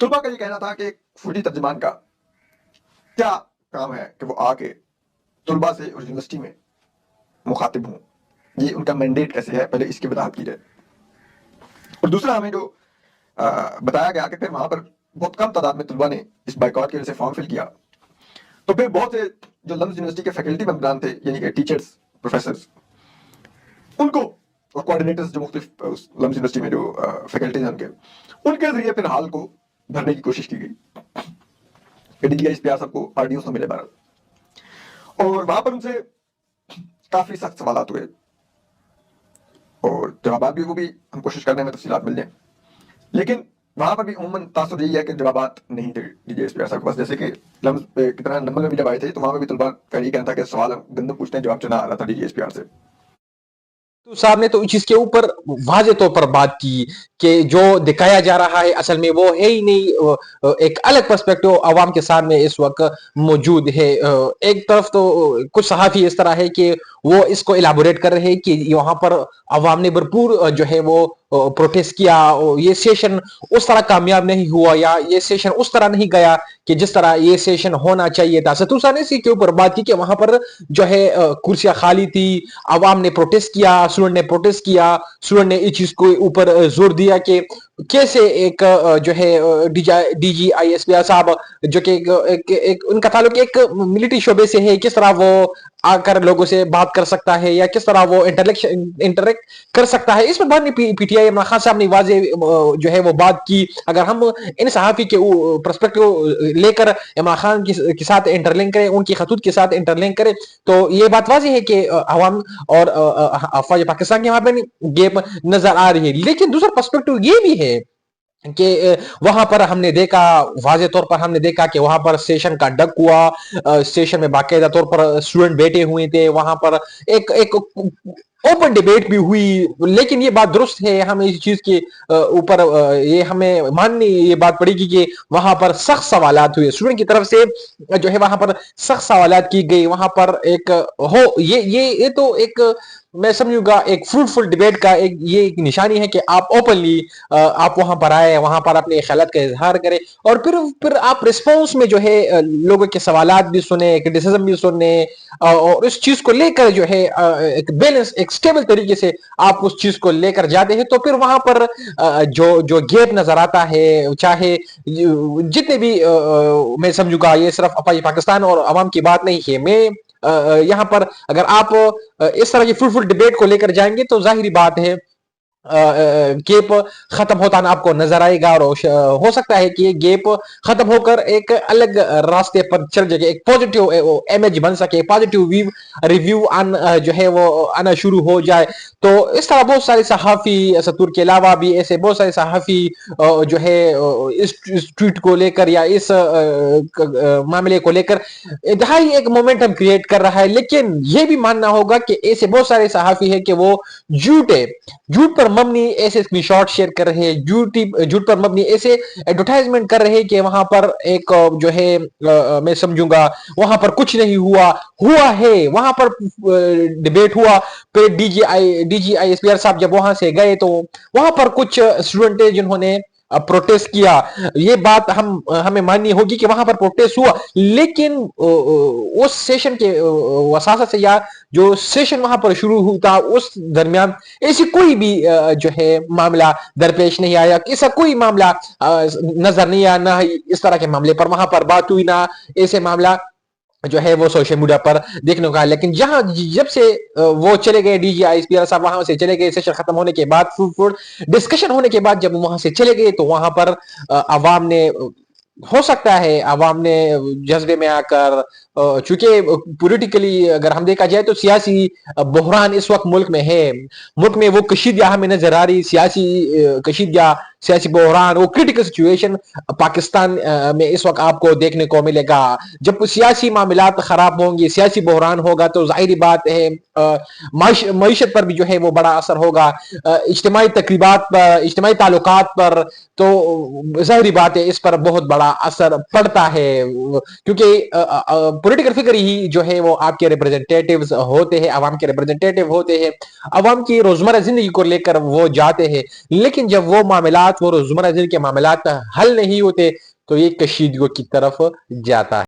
طلبا کا یہ کہنا تھا کہ فوجی ترجمان کا کیا کام ہے کہ وہ آ کے طلبا سے اور یونیورسٹی میں مخاطب ہوں، یہ ان کا مینڈیٹ کیسے ہے، پہلے اس کی وضاحت کی جائے۔ اور دوسرا ہمیں جو بتایا گیا کہ پھر وہاں پر بہت کم تعداد میں طلبا نے اس بائیکاٹ کی وجہ سے فارم فل کیا، تو پھر بہت سے جو لمز یونیورسٹی کے فیکلٹی ممبران تھے، یعنی کہ ٹیچرز، پروفیسرز، ان کو اور کوآرڈینیٹرز جو مختلف لمز یونیورسٹی میں جو فیکلٹیز ہیں ان کے ذریعے پھر حال کو بھرنے کی کوشش کی گئی کہ D G I S P R صاحب کو آر ڈی اوز نہ ملے بہرحال، اور وہاں پر ان سے کافی سخت سوالات ہوئے اور جوابات بھی وہ بھی ہم کوشش کر رہے ہیں تفصیلات مل جائیں، لیکن وہاں پر بھی عموماً تاثر یہی ہے کہ جوابات نہیں تھے D G S P R صاحب کے پاس، جیسے کہ لمز کتنا نمبر میں بھی جب آئے تھے تو وہاں پہ بھی طلبا کا یہ کہنا تھا کہ سوال گندم پوچھتے ہیں، جواب چنا آ رہا تھا D G S P R سے۔ تو صاحب نے تو اس چیز کے اوپر واضح طور پر بات کی کہ جو دکھایا جا رہا ہے اصل میں وہ ہے ہی نہیں، ایک الگ پرسپیکٹو عوام کے سامنے اس وقت موجود ہے۔ ایک طرف تو کچھ صحافی اس طرح ہے کہ وہ اس کو الابوریٹ کر رہے ہیں کہ وہاں پر عوام نے بھرپور جو ہے وہ پروٹیسٹ کیا، یہ سیشن اس طرح کامیاب نہیں ہوا یا یہ سیشن اس طرح نہیں گیا کہ جس طرح یہ سیشن ہونا چاہیے تھا۔ ستور صاحب نے اسی کے اوپر بات کی کہ وہاں پر جو ہے کرسیاں خالی تھی، عوام نے پروٹیسٹ کیا، اسٹوڈنٹ نے پروٹیسٹ کیا، اسٹوڈنٹ نے اس چیز کو اوپر زور دیا کہ کیسے ایک جو ہے D G I S P R صاحب جو کہ ان کا تعلق ایک ملٹری شعبے سے ہے، کس طرح وہ آ کر لوگوں سے بات کر سکتا ہے یا کس طرح وہ انٹریکٹ کر سکتا ہے۔ اس پر بعد میں P T I Imran Khan صاحب نے واضح جو ہے وہ بات کی۔ اگر ہم ان صحافی کے پرسپیکٹو لے کر عمران خان کے ساتھ انٹرلنک کریں، ان کی خطوط کے ساتھ انٹرلنک کریں، تو یہ بات واضح ہے کہ عوام اور افواج پاکستان کے وہاں پہ گیپ نظر آ رہی ہے۔ لیکن دوسرا پرسپیکٹو یہ بھی ہے کہ وہاں پر ہم نے دیکھا، واضح طور پر ہم نے دیکھا کہ وہاں پر سیشن کا ڈک ہوا، سیشن میں باقاعدہ طور پر اسٹوڈنٹ بیٹھے ہوئے تھے، وہاں پر ایک اوپن ڈیبیٹ بھی ہوئی۔ لیکن یہ بات درست ہے، ہم اس چیز کے اوپر یہ ہمیں ماننی یہ بات پڑے گی کہ وہاں پر سخت سوالات ہوئے، اسٹوڈنٹ کی طرف سے جو ہے وہاں پر سخت سوالات کی گئی۔ وہاں پر ایک ہو یہ تو ایک میں سمجھوں گا ایک فروٹفل ڈیبیٹ کا یہ ایک نشانی ہے کہ آپ اوپنلی آپ وہاں پر آئے، وہاں پر اپنے خیالات کا اظہار کریں، اور پھر آپ رسپانس میں جو ہے لوگوں کے سوالات بھی سنیں، کرٹیسزم بھی سنیں، اور اس چیز کو لے کر جو ہے ایک بیلنس، ایک سٹیبل طریقے سے آپ اس چیز کو لے کر جاتے ہیں، تو پھر وہاں پر جو گیپ نظر آتا ہے، چاہے جتنے بھی میں سمجھوں گا یہ صرف پاکستان اور عوام کی بات نہیں ہے، میں یہاں پر اگر آپ اس طرح کی فروٹفل ڈیبیٹ کو لے کر جائیں گے تو ظاہری بات ہے گیپ ختم ہوتا نا آپ کو نظر آئے گا، اور ہو سکتا ہے کہ یہ گیپ ختم ہو کر ایک الگ راستے پر چل جائے، ایک پوزیٹیو امیج بن سکے، پوزیٹیو ریویو جو ہے وہ آنا شروع ہو جائے۔ تو اس طرح بہت سارے صحافی، ستور کے علاوہ بھی ایسے بہت سارے صحافی جو ہے اس ٹویٹ کو لے کر یا اس معاملے کو لے کر انتہائی ایک مومنٹم کریٹ کر رہا ہے۔ لیکن یہ بھی ماننا ہوگا کہ ایسے بہت سارے صحافی ہیں کہ وہ جھوٹ پر مبنی ایسے اسکرین شاٹ شیئر کر رہے ہیں، جھوٹ پر مبنی ایسے ایڈورٹائزمنٹ کر رہے ہیں کہ وہاں پر ایک جو ہے میں سمجھوں گا وہاں پر کچھ نہیں ہوا ہے، وہاں پر ڈیبیٹ ہوا، پھر D G I S P R صاحب جب وہاں سے گئے تو وہاں پر کچھ اسٹوڈنٹ جنہوں نے پروٹیسٹ کیا، یہ بات ہمیں ماننی ہوگی کہ وہاں پر پروٹیسٹ ہوا، لیکن اس سیشن کے وساطت سے یا جو سیشن وہاں پر شروع ہوتا اس درمیان ایسی کوئی بھی جو ہے معاملہ درپیش نہیں آیا، ایسا کوئی معاملہ نظر نہیں آیا، نہ اس طرح کے معاملے پر وہاں پر بات ہوئی، نہ ایسے معاملہ جو ہے وہ سوشل میڈیا پر دیکھنے کو آیا۔ لیکن جب سے وہ چلے گئے D G I S P R صاحب وہاں سے چلے گئے، سیشن ختم ہونے کے بعد ڈسکشن ہونے کے بعد جب وہاں سے چلے گئے تو وہاں پر عوام نے، ہو سکتا ہے عوام نے جذبے میں آ کر، چونکہ پولیٹیکلی اگر ہم دیکھا جائے تو سیاسی بحران اس وقت ملک میں ہے، ملک میں وہ کشیدگیاں ہمیں نظر آ رہی، سیاسی کشیدگیاں، سیاسی بحران، وہ کریٹیکل سچویشن پاکستان میں اس وقت آپ کو دیکھنے کو ملے گا۔ جب سیاسی معاملات خراب ہوں گے، سیاسی بحران ہوگا تو ظاہری بات ہے معیشت پر بھی جو ہے وہ بڑا اثر ہوگا، اجتماعی تقریبات پر، اجتماعی تعلقات پر، تو ظاہری بات ہے اس پر بہت بڑا اثر پڑتا ہے، کیونکہ پولیٹیکل فگر ہی جو ہے وہ آپ کے ریپرزنٹیٹیوز ہوتے ہیں، عوام کے ریپرزنٹیٹیو ہوتے ہیں، عوام کی روزمرہ زندگی کو لے کر وہ جاتے ہیں، لیکن جب وہ معاملات، وہ روزمرہ زندگی کے معاملات حل نہیں ہوتے تو یہ کشیدگیوں کی طرف جاتا ہے۔